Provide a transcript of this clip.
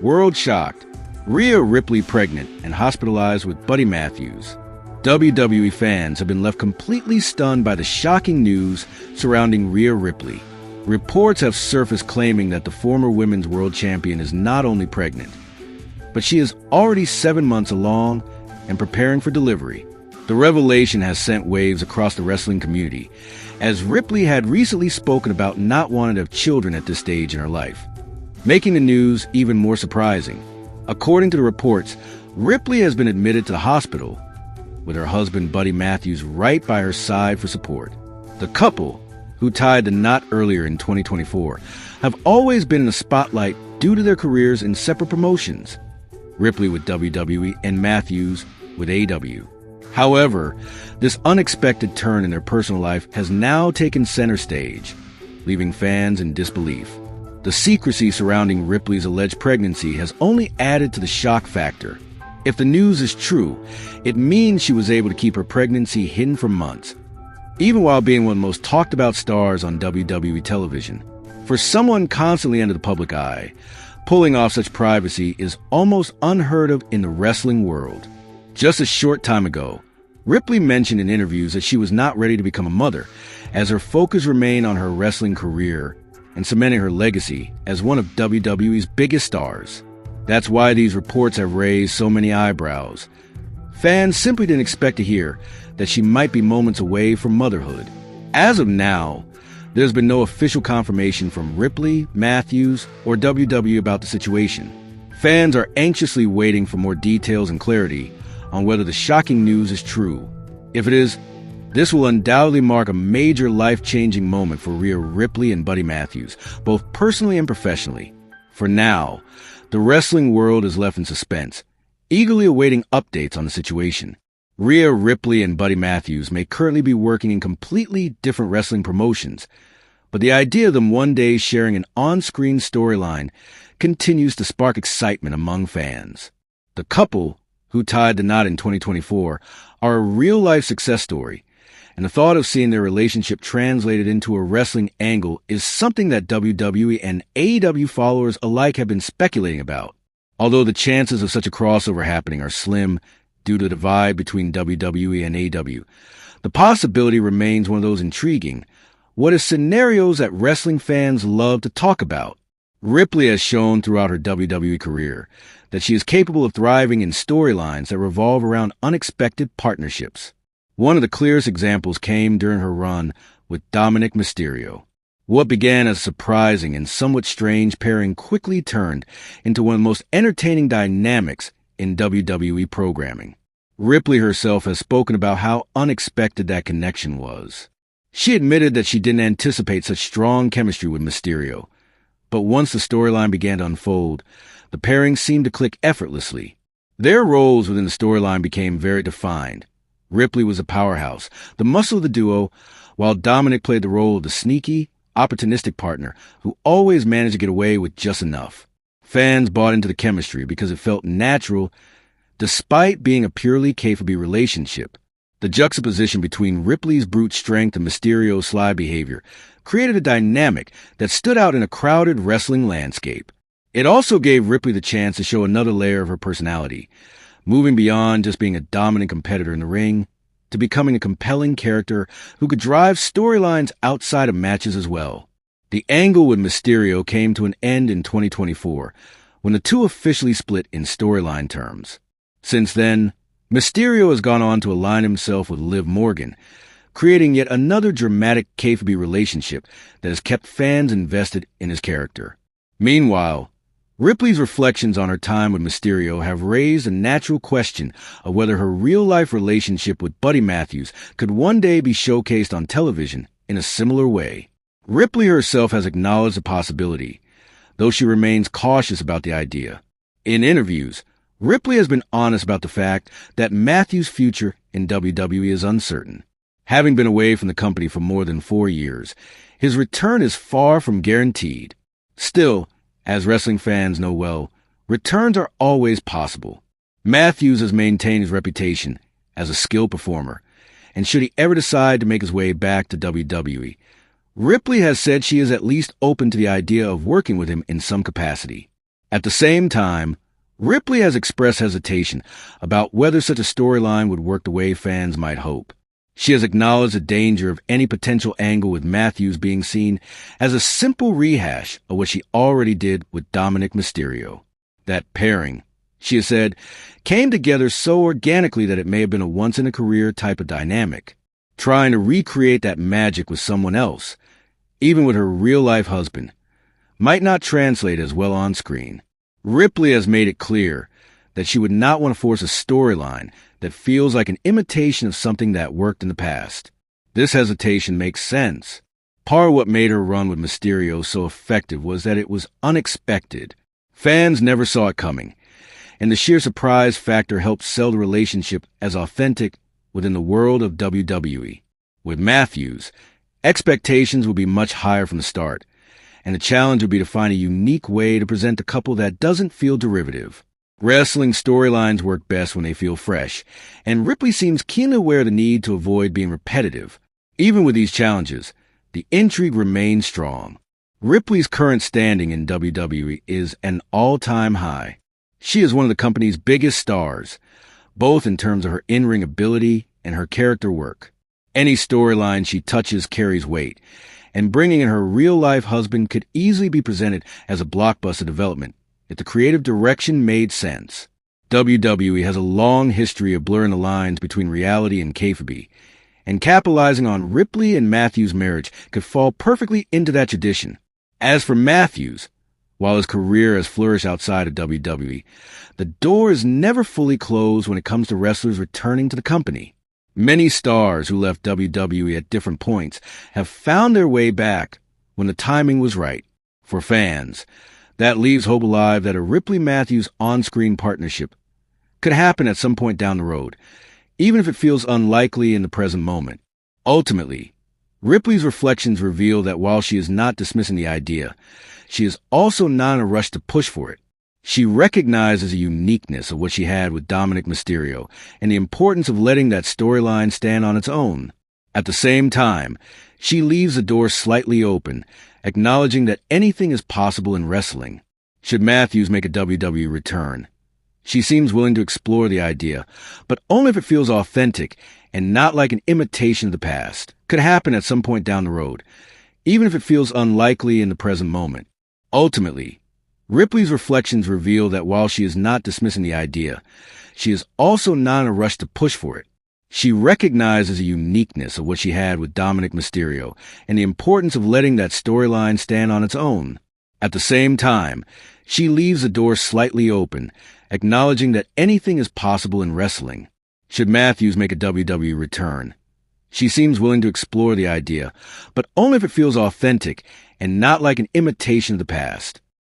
World shocked. Rhea Ripley pregnant and hospitalized with Buddy Mathews. WWE fans have been left completely stunned by the shocking news surrounding Rhea Ripley. Reports have surfaced claiming that the former women's world champion is not only pregnant, but she is already 7 months along and preparing for delivery. The revelation has sent waves across the wrestling community, as Ripley had recently spoken about not wanting to have children at this stage in her life, making the news even more surprising. According to the reports, Ripley has been admitted to the hospital, with her husband Buddy Mathews right by her side for support. The couple, who tied the knot earlier in 2024, have always been in the spotlight due to their careers in separate promotions, Ripley with WWE and Mathews with AEW. However, this unexpected turn in their personal life has now taken center stage, leaving fans in disbelief. The secrecy surrounding Ripley's alleged pregnancy has only added to the shock factor. If the news is true, it means she was able to keep her pregnancy hidden for months, even while being one of the most talked about stars on WWE television. For someone constantly under the public eye, pulling off such privacy is almost unheard of in the wrestling world. Just a short time ago, Ripley mentioned in interviews that she was not ready to become a mother, as her focus remained on her wrestling career and cementing her legacy as one of WWE's biggest stars. That's why these reports have raised so many eyebrows. Fans simply didn't expect to hear that she might be moments away from motherhood. As of now, there's been no official confirmation from Ripley, Mathews, or WWE about the situation. Fans are anxiously waiting for more details and clarity on whether the shocking news is true. If it is, this will undoubtedly mark a major life-changing moment for Rhea Ripley and Buddy Mathews, both personally and professionally. For now, the wrestling world is left in suspense, eagerly awaiting updates on the situation. Rhea Ripley and Buddy Mathews may currently be working in completely different wrestling promotions, but the idea of them one day sharing an on-screen storyline continues to spark excitement among fans. The couple, who tied the knot in 2024, are a real-life success story, and the thought of seeing their relationship translated into a wrestling angle is something that WWE and AEW followers alike have been speculating about. Although the chances of such a crossover happening are slim due to the divide between WWE and AEW, the possibility remains one of those intriguing, what if scenarios that wrestling fans love to talk about. Ripley has shown throughout her WWE career that she is capable of thriving in storylines that revolve around unexpected partnerships. One of the clearest examples came during her run with Dominic Mysterio. What began as a surprising and somewhat strange pairing quickly turned into one of the most entertaining dynamics in WWE programming. Ripley herself has spoken about how unexpected that connection was. She admitted that she didn't anticipate such strong chemistry with Mysterio, but once the storyline began to unfold, the pairing seemed to click effortlessly. Their roles within the storyline became very defined. Ripley was a powerhouse, the muscle of the duo, while Dominic played the role of the sneaky, opportunistic partner who always managed to get away with just enough. Fans bought into the chemistry because it felt natural, despite being a purely kayfabe relationship. The juxtaposition between Ripley's brute strength and Mysterio's sly behavior created a dynamic that stood out in a crowded wrestling landscape. It also gave Ripley the chance to show another layer of her personality, moving beyond just being a dominant competitor in the ring to becoming a compelling character who could drive storylines outside of matches as well. The angle with Mysterio came to an end in 2024, when the two officially split in storyline terms. Since then, Mysterio has gone on to align himself with Liv Morgan, creating yet another dramatic kayfabe relationship that has kept fans invested in his character. Meanwhile, Ripley's reflections on her time with Mysterio have raised a natural question of whether her real-life relationship with Buddy Mathews could one day be showcased on television in a similar way. Ripley herself has acknowledged the possibility, though she remains cautious about the idea. In interviews, Ripley has been honest about the fact that Mathews' future in WWE is uncertain. Having been away from the company for more than 4 years, his return is far from guaranteed. Still, as wrestling fans know well, returns are always possible. Mathews has maintained his reputation as a skilled performer, and should he ever decide to make his way back to WWE, Ripley has said she is at least open to the idea of working with him in some capacity. At the same time, Ripley has expressed hesitation about whether such a storyline would work the way fans might hope. She has acknowledged the danger of any potential angle with Mathews being seen as a simple rehash of what she already did with Dominic Mysterio. That pairing, she has said, came together so organically that it may have been a once-in-a-career type of dynamic. Trying to recreate that magic with someone else, even with her real-life husband, might not translate as well on screen. Ripley has made it clear that she would not want to force a storyline that feels like an imitation of something that worked in the past. This hesitation makes sense. Part of what made her run with Mysterio so effective was that it was unexpected. Fans never saw it coming, and the sheer surprise factor helped sell the relationship as authentic within the world of WWE. With Mathews, expectations would be much higher from the start, and the challenge would be to find a unique way to present the couple that doesn't feel derivative. Wrestling storylines work best when they feel fresh, and Ripley seems keenly aware of the need to avoid being repetitive. Even with these challenges, the intrigue remains strong. Ripley's current standing in WWE is an all-time high. She is one of the company's biggest stars, both in terms of her in-ring ability and her character work. Any storyline she touches carries weight, and bringing in her real-life husband could easily be presented as a blockbuster development if the creative direction made sense. WWE has a long history of blurring the lines between reality and kayfabe, and capitalizing on Ripley and Mathews' marriage could fall perfectly into that tradition. As for Mathews, while his career has flourished outside of WWE, the door is never fully closed when it comes to wrestlers returning to the company. Many stars who left WWE at different points have found their way back when the timing was right. For fans, that leaves hope alive that a Ripley-Mathews on-screen partnership could happen at some point down the road, even if it feels unlikely in the present moment. Ultimately, Ripley's reflections reveal that while she is not dismissing the idea, she is also not in a rush to push for it. She recognizes the uniqueness of what she had with Dominic Mysterio and the importance of letting that storyline stand on its own. At the same time, she leaves the door slightly open, acknowledging that anything is possible in wrestling. Should Mathews make a WWE return, she seems willing to explore the idea, but only if it feels authentic and not like an imitation of the past. Could happen at some point down the road, even if it feels unlikely in the present moment. Ultimately, Ripley's reflections reveal that while she is not dismissing the idea, she is also not in a rush to push for it. She recognizes the uniqueness of what she had with Dominic Mysterio and the importance of letting that storyline stand on its own. At the same time, she leaves the door slightly open, acknowledging that anything is possible in wrestling. Should Mathews make a WWE return, she seems willing to explore the idea, but only if it feels authentic and not like an imitation of the past.